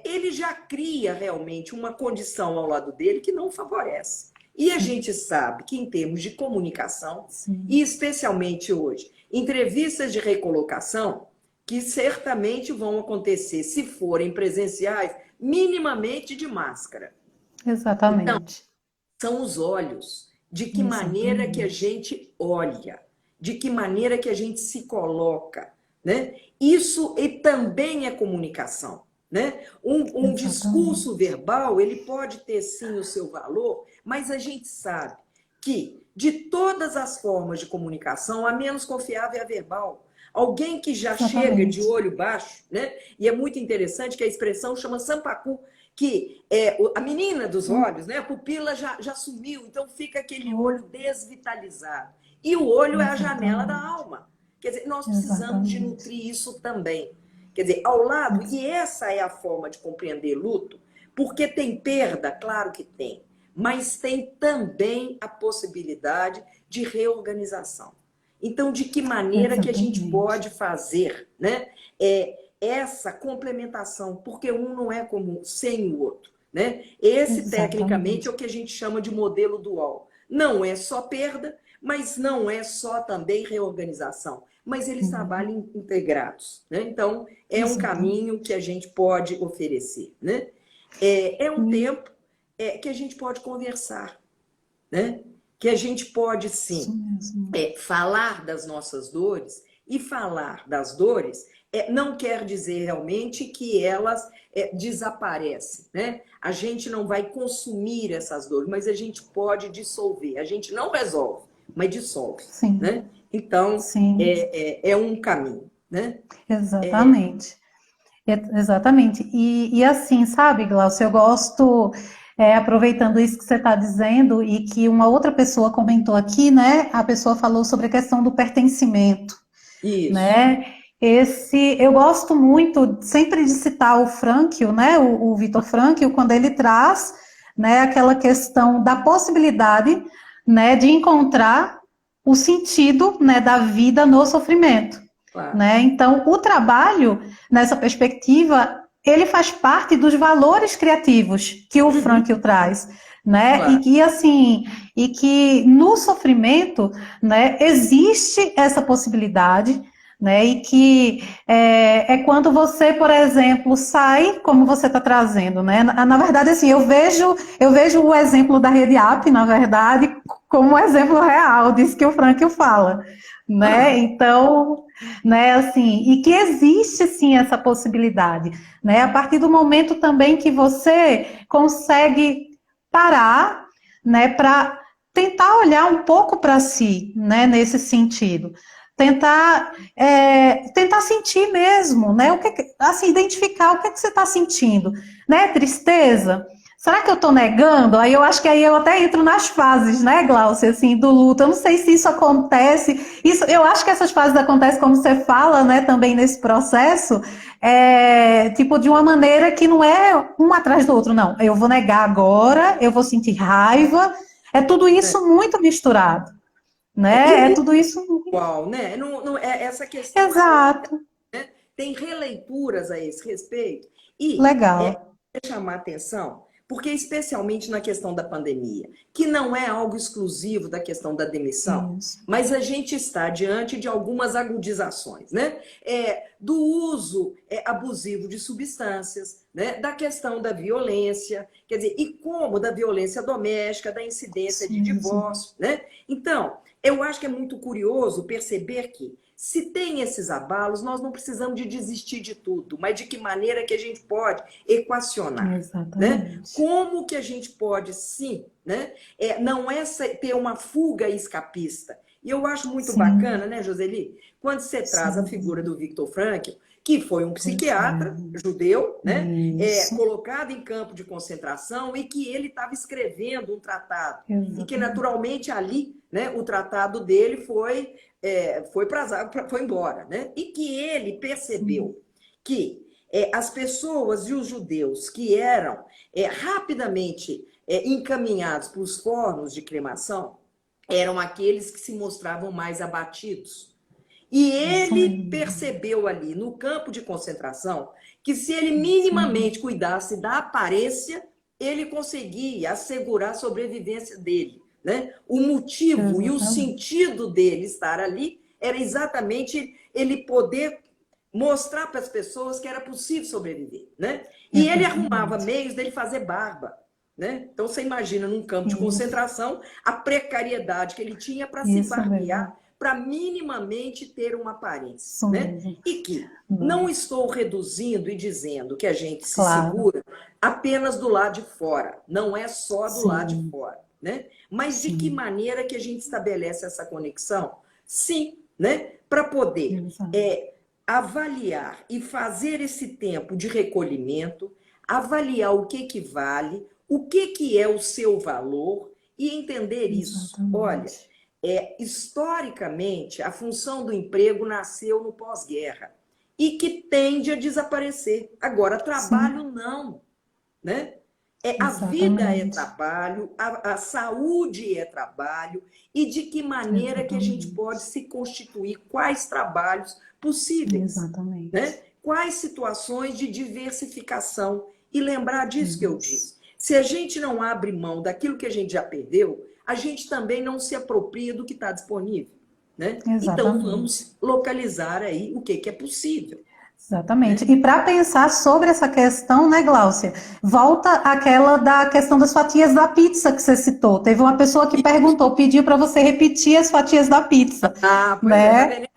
ele já cria realmente uma condição ao lado dele que não favorece. E a gente sabe que, em termos de comunicação, e especialmente hoje, entrevistas de recolocação, que certamente vão acontecer, se forem presenciais, minimamente de máscara. Exatamente. Então, são os olhos. De que maneira que a gente olha, de que maneira que a gente se coloca, né? Isso também é comunicação. Né? Um discurso verbal, ele pode ter sim o seu valor, mas a gente sabe que de todas as formas de comunicação, a menos confiável é a verbal. Alguém que já chega de olho baixo, né? E é muito interessante que a expressão chama sampacu, que a menina dos olhos, né? A pupila já sumiu, então fica aquele olho desvitalizado. E o olho é a janela da alma. Quer dizer, nós precisamos de nutrir isso também. Quer dizer, ao lado, e essa é a forma de compreender luto, porque tem perda, claro que tem, mas tem também a possibilidade de reorganização. Então, de que maneira que a gente pode fazer, né, essa complementação, porque um não é como sem o outro, né? Esse, tecnicamente, é o que a gente chama de modelo dual. Não é só perda, mas não é só também reorganização. Mas eles trabalham integrados, né? Então, é um caminho que a gente pode oferecer, né? É um tempo que a gente pode conversar, né? Que a gente pode, sim, falar das nossas dores, e falar das dores não quer dizer realmente que elas desaparecem, né? A gente não vai consumir essas dores, mas a gente pode dissolver. A gente não resolve, mas dissolve, né? Então, é um caminho, né? Exatamente. Exatamente. E assim, sabe, Glaucio, eu gosto, aproveitando isso que você está dizendo, e que uma outra pessoa comentou aqui, né? A pessoa falou sobre a questão do pertencimento. Isso. Né? Eu gosto muito sempre de citar o Frankl, né? O Viktor Frankl, quando ele traz, né, aquela questão da possibilidade, né, de encontrar o sentido, né, da vida no sofrimento. Claro. Né? Então, o trabalho, nessa perspectiva, ele faz parte dos valores criativos que o Frankl traz, né? Claro. E que no sofrimento, né, existe essa possibilidade, né? E que é quando você, por exemplo, sai, como você está trazendo, né? Na verdade, assim, eu vejo o exemplo da Rede App, na verdade, como um exemplo real disso que o Frankl fala, né? Então, né, assim, e que existe sim essa possibilidade, né? A partir do momento também que você consegue parar, né, para tentar olhar um pouco para si, né, nesse sentido. Tentar sentir mesmo, né? Assim, identificar o que você está sentindo, né? Tristeza? Será que eu estou negando? Aí eu acho que aí eu até entro nas fases, né, Glaucia, assim, do luto. Eu não sei se isso acontece. Eu acho que essas fases acontecem, como você fala, né, também nesse processo, tipo, de uma maneira que não é um atrás do outro, não. Eu vou negar agora, eu vou sentir raiva. É tudo isso muito misturado. Né? É tudo isso. Igual, né? Não, essa questão. Exato. Tem releituras a esse respeito. E legal. Chamar atenção, Porque especialmente na questão da pandemia, que não é algo exclusivo da questão da demissão, mas a gente está diante de algumas agudizações, né? Do uso abusivo de substâncias, né? Da questão da violência, quer dizer, e como da violência doméstica, da incidência de divórcio, né? Então, eu acho que é muito curioso perceber que, se tem esses abalos, nós não precisamos de desistir de tudo, mas de que maneira que a gente pode equacionar, né? Como que a gente pode, sim, né? Não é ter uma fuga escapista. E eu acho muito bacana, né, Joseli, quando você traz a figura do Viktor Frankl, que foi um psiquiatra judeu, né, colocado em campo de concentração e que ele estava escrevendo um tratado. E que, naturalmente, ali, né, o tratado dele foi embora, né? E que ele percebeu que as pessoas e os judeus que eram rapidamente encaminhados para os fornos de cremação eram aqueles que se mostravam mais abatidos. E ele percebeu ali, no campo de concentração, que se ele minimamente cuidasse da aparência, ele conseguia assegurar a sobrevivência dele, né? O motivo e o sentido dele estar ali era exatamente ele poder mostrar para as pessoas que era possível sobreviver, né? E ele arrumava meios dele fazer barba, né? Então você imagina num campo de concentração a precariedade que ele tinha para se barbear, para minimamente ter uma aparência, né? E que não estou reduzindo e dizendo que a gente se segura apenas do lado de fora, não é só do lado de fora, né? Mas de que maneira que a gente estabelece essa conexão? Sim, né? Para poder avaliar e fazer esse tempo de recolhimento, avaliar o que vale, o que é o seu valor e entender isso. Olha, historicamente, a função do emprego nasceu no pós-guerra e que tende a desaparecer. Agora, trabalho não, né? A vida é trabalho, a saúde é trabalho, e de que maneira que a gente pode se constituir, quais trabalhos possíveis, né? Quais situações de diversificação. E lembrar disso que eu disse. Se a gente não abre mão daquilo que a gente já perdeu, a gente também não se apropria do que está disponível, né? Então vamos localizar aí o que é possível. Exatamente. E para pensar sobre essa questão, né, Gláucia? Volta àquela da questão das fatias da pizza que você citou. Teve uma pessoa que perguntou, pediu para você repetir as fatias da pizza. Pois né?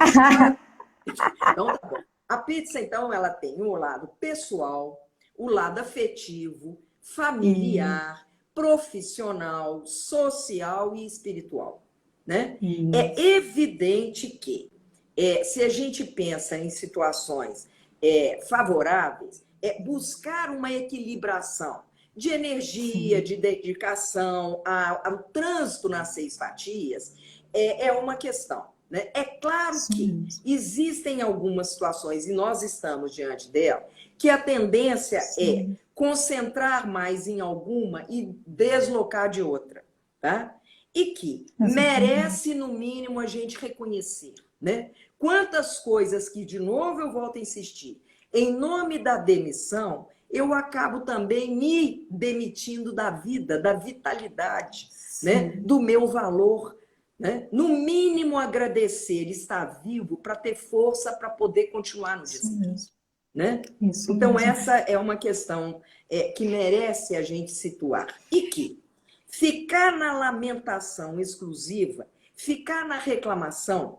Então, tá bom. A pizza, então, ela tem o lado pessoal, o lado afetivo, familiar, profissional, social e espiritual, né? É evidente que, se a gente pensa em situações favoráveis, buscar uma equilibração de energia, de dedicação, ao trânsito nas 6 fatias, é uma questão, né? É claro que existem algumas situações, e nós estamos diante dela, que a tendência é concentrar mais em alguma e deslocar de outra, tá? E que merece, no mínimo, a gente reconhecer, né? Quantas coisas que, de novo, eu volto a insistir, em nome da demissão, eu acabo também me demitindo da vida, da vitalidade, né? Do meu valor, né? No mínimo, agradecer, estar vivo para ter força para poder continuar no dia seguinte, né? Então, essa é uma questão que merece a gente situar. E que ficar na lamentação exclusiva, ficar na reclamação,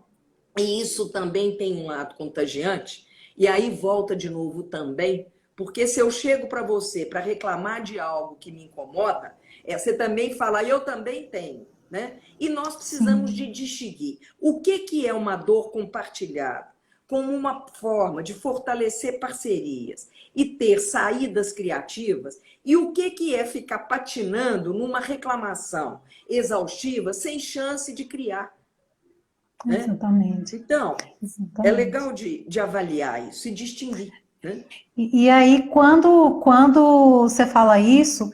e isso também tem um lado contagiante, e aí volta de novo também, porque se eu chego para você para reclamar de algo que me incomoda, você também fala, eu também tenho, né? E nós precisamos de distinguir o que é uma dor compartilhada, como uma forma de fortalecer parcerias e ter saídas criativas, e o que é ficar patinando numa reclamação exaustiva sem chance de criar. Né? Exatamente. Então, é legal de avaliar isso e distinguir. Né? E aí, quando você fala isso,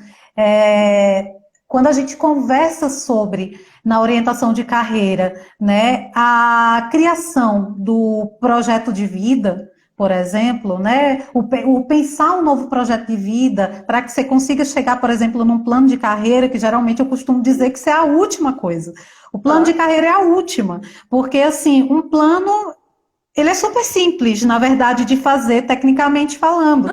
quando a gente conversa sobre, na orientação de carreira, né, a criação do projeto de vida, por exemplo, né? O pensar um novo projeto de vida para que você consiga chegar, por exemplo, num plano de carreira, que geralmente eu costumo dizer que isso é a última coisa. O plano de Claro. carreira é a última, porque assim, um plano ele é super simples, na verdade, de fazer, tecnicamente falando.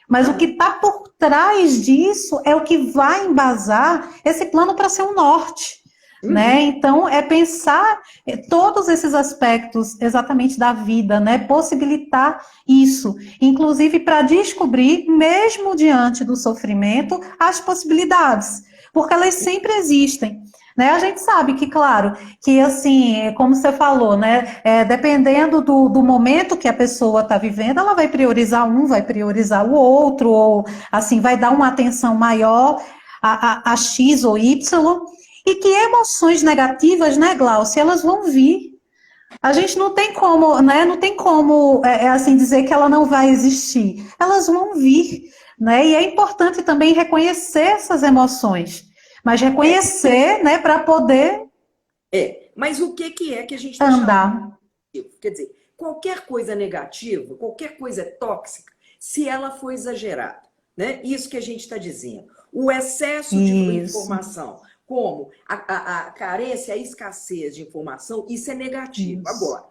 Mas o que Aham. está por trás disso é o que vai embasar esse plano para ser um norte. Né? Uhum. Então, é pensar todos esses aspectos exatamente da vida, né? Possibilitar isso, inclusive para descobrir, mesmo diante do sofrimento, as possibilidades, porque elas sempre existem. Né? A gente sabe que, claro, que assim, como você falou, né? Dependendo do momento que a pessoa está vivendo, ela vai priorizar um, vai priorizar o outro, ou assim, vai dar uma atenção maior a X ou Y. E que emoções negativas, né, Glaucia, elas vão vir. A gente não tem como, né? Não tem como, assim dizer que ela não vai existir. Elas vão vir, né? E é importante também reconhecer essas emoções, mas É, reconhecer, né, para poder mas o que é que a gente está chamando andar. de negativo? Quer dizer, qualquer coisa negativa, qualquer coisa tóxica, se ela for exagerada, né? Isso que a gente está dizendo. O excesso de Isso, informação, como a carência, a escassez de informação, isso é negativo. isso, Agora,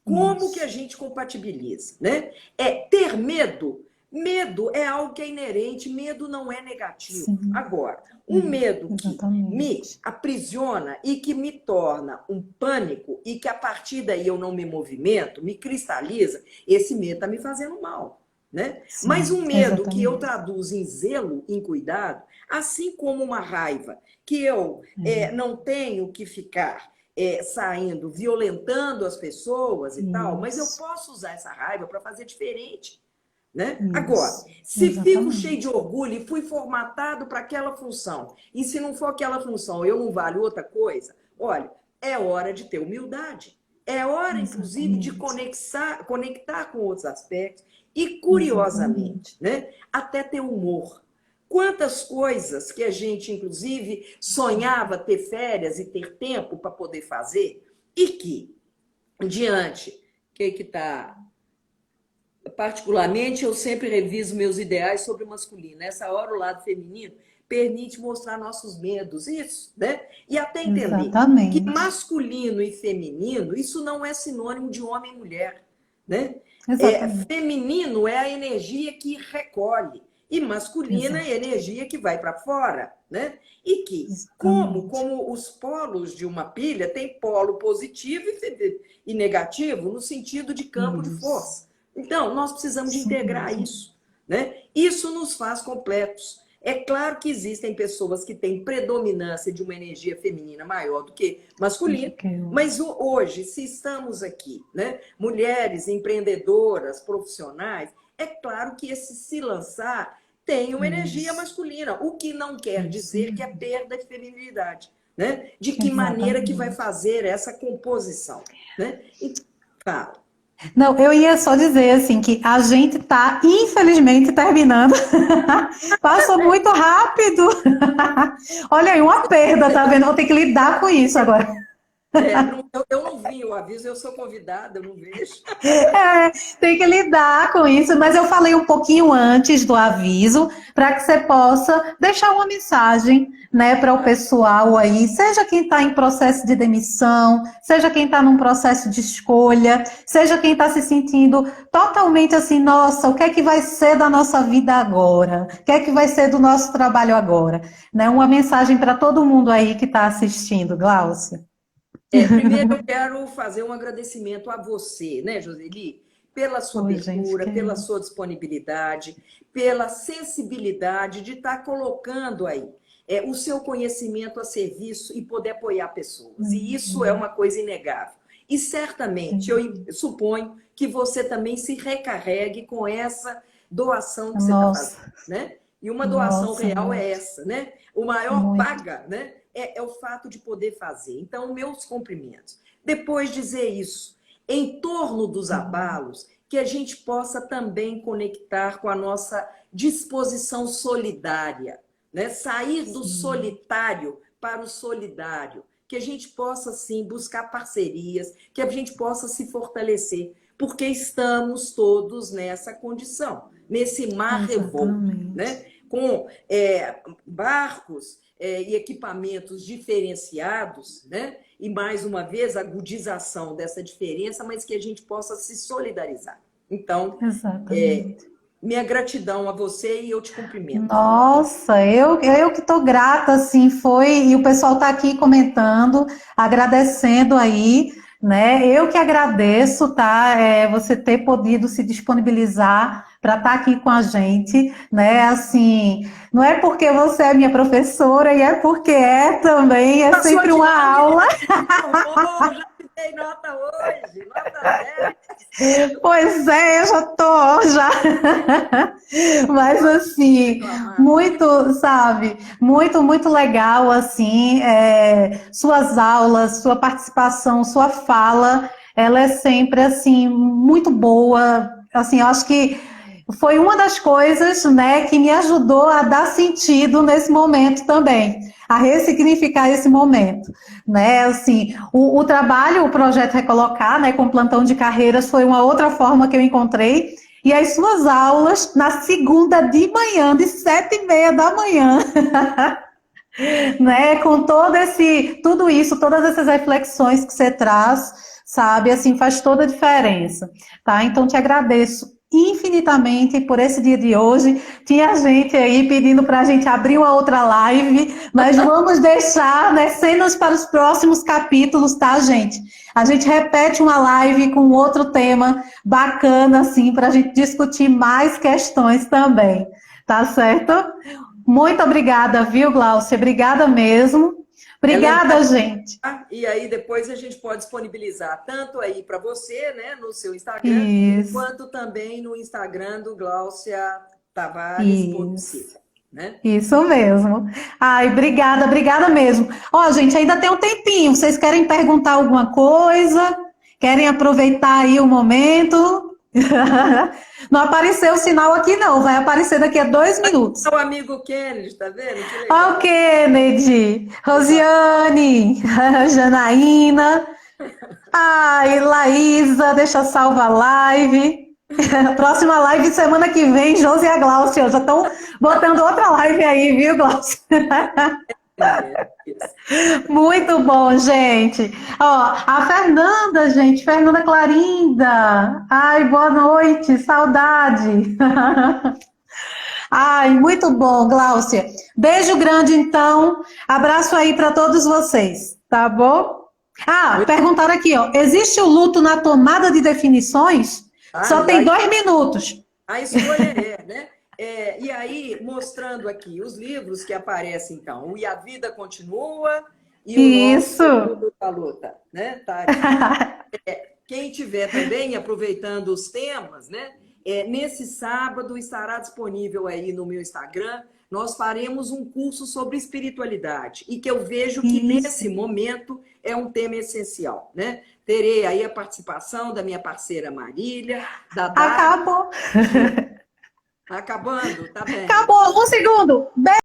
como que a isso. gente compatibiliza, né? É ter medo. Medo é algo que é inerente, medo não é negativo. Sim, Agora, um medo que me exatamente. aprisiona e que me torna um pânico e que a partir daí eu não me movimento, me cristaliza, esse medo está me fazendo mal, né? Mas Sim, um medo que eu exatamente. traduzo em zelo, em cuidado, assim como uma raiva que eu não tenho que ficar saindo, violentando as pessoas e tal, mas eu Isso, posso usar essa raiva para fazer diferente, né? Agora, isso, se fico cheio de exatamente. orgulho e fui formatado para aquela função, e se não for aquela função, eu não valho outra coisa, olha, é hora de ter humildade. É hora, inclusive, de Exatamente. conectar com outros aspectos e, curiosamente, Exatamente. né, até ter humor. Quantas coisas que a gente, inclusive, sonhava ter férias e ter tempo para poder fazer, e que, diante, o que está. Particularmente, eu sempre reviso meus ideais sobre o masculino. Nessa hora, o lado feminino permite mostrar nossos medos, isso, né? E até entender que Exatamente. masculino e feminino, isso não é sinônimo de homem e mulher, né? Exatamente. Feminino é a energia que recolhe e masculina é a Exato. energia que vai para fora, né? E que, Exatamente. como os polos de uma pilha, tem polo positivo e negativo no sentido de campo de Isso. força. Então, nós precisamos de Isso integrar mesmo. isso, né? Isso nos faz completos. É claro que existem pessoas que têm predominância de uma energia feminina maior do que Do masculina, que eu. mas hoje, se estamos aqui, né, mulheres empreendedoras, profissionais, é claro que esse se lançar tem uma energia Isso. masculina, o que não quer Isso dizer que é mesmo. perda de feminilidade, né? De que maneira que vai Exatamente. fazer essa composição, né? E, fala. Não, eu ia só dizer assim que a gente está, infelizmente, terminando. Passou muito rápido. Olha aí, uma perda, tá vendo? Vou ter que lidar com isso agora. Eu não vi o aviso, eu sou convidada, eu não vejo. É, tem que lidar com isso, mas eu falei um pouquinho antes do aviso para que você possa deixar uma mensagem, né, para o pessoal aí, seja quem está em processo de demissão, seja quem está num processo de escolha, seja quem está se sentindo totalmente assim, nossa, o que é que vai ser da nossa vida agora? O que é que vai ser do nosso trabalho agora? Né, uma mensagem para todo mundo aí que está assistindo, Gláucia. Primeiro, eu quero fazer um agradecimento a você, né, Joseli, pela sua Oi, gente, abertura, que pela é sua disponibilidade, pela sensibilidade de estar colocando aí o seu conhecimento a serviço e poder apoiar pessoas. E isso é uma coisa inegável. E certamente, eu suponho que você também se recarregue com essa doação que você está fazendo, nossa, né? E uma doação nossa, real é muito. essa, né? O maior Muito. paga, né? É o fato de poder fazer. Então, meus cumprimentos. Depois dizer isso, em torno dos abalos, que a gente possa também conectar com a nossa disposição solidária, né? Sair do Sim, solitário para o solidário, que a gente possa, sim, buscar parcerias, que a gente possa se fortalecer, porque estamos todos nessa condição, nesse mar revolto, né? Com barcos e equipamentos diferenciados, né? E, mais uma vez, a agudização dessa diferença, mas que a gente possa se solidarizar. Então, minha gratidão a você e eu te cumprimento. Nossa, eu que estou grata, assim, e o pessoal está aqui comentando, agradecendo aí, né? Eu que agradeço, tá? Você ter podido se disponibilizar para estar aqui com a gente, né? Assim, não é porque você é minha professora, e é porque também, é sempre uma aula. Já te dei nota hoje, nota 10. Pois é, eu já tô, já. Mas assim, muito, sabe, muito legal, assim, suas aulas, sua participação, sua fala, ela é sempre, assim, muito boa, assim, eu acho que foi uma das coisas, né, que me ajudou a dar sentido nesse momento também, a ressignificar esse momento, né, assim, o trabalho, o projeto Recolocar, né, com plantão de carreiras foi uma outra forma que eu encontrei, e as suas aulas na segunda de manhã, de 7h30 da manhã, né, com tudo isso, todas essas reflexões que você traz, sabe, assim, faz toda a diferença, tá? Então, te agradeço infinitamente por esse dia de hoje. Tinha gente aí pedindo para a gente abrir uma outra live, mas vamos deixar, né, cenas para os próximos capítulos, tá, gente? A gente repete uma live com outro tema bacana, assim, para a gente discutir mais questões também, tá certo? Muito obrigada, viu, Gláucia? Obrigada mesmo. Obrigada, gente. E aí depois a gente pode disponibilizar tanto aí para você, né, no seu Instagram, quanto também no Instagram do Gláucia Tavares. Né? Isso mesmo. Ai, obrigada mesmo. Ó, gente, ainda tem um tempinho. Vocês querem perguntar alguma coisa? Querem aproveitar aí o momento? Não apareceu o sinal aqui, não. Vai aparecer daqui a 2 minutos. O amigo Kennedy, tá vendo? Ó, o Kennedy, Rosiane, Janaína. Ai, Laísa, deixa salva a live. Próxima live semana que vem, Josi e a Gláucia. Já estão botando outra live aí, viu, Gláucia? Muito bom, gente. Ó, a Fernanda, gente, Fernanda Clarinda. Ai, boa noite, saudade. Ai, muito bom, Gláucia. Beijo grande, então. Abraço aí para todos vocês, tá bom? Perguntaram aqui, ó. Existe o luto na tomada de definições? Só tem 2 minutos. A escolha né? E aí, mostrando aqui os livros que aparecem, então. O E a Vida Continua e o Nosso da Luta, né? Tá aqui. Quem tiver também, aproveitando os temas, né? Nesse sábado estará disponível aí no meu Instagram. Nós faremos um curso sobre espiritualidade e que eu vejo que nesse momento é um tema essencial, né? Terei aí a participação da minha parceira Marília, da Dara. Acabou. Acabando, tá bem. Acabou, 1 segundo. Beijo.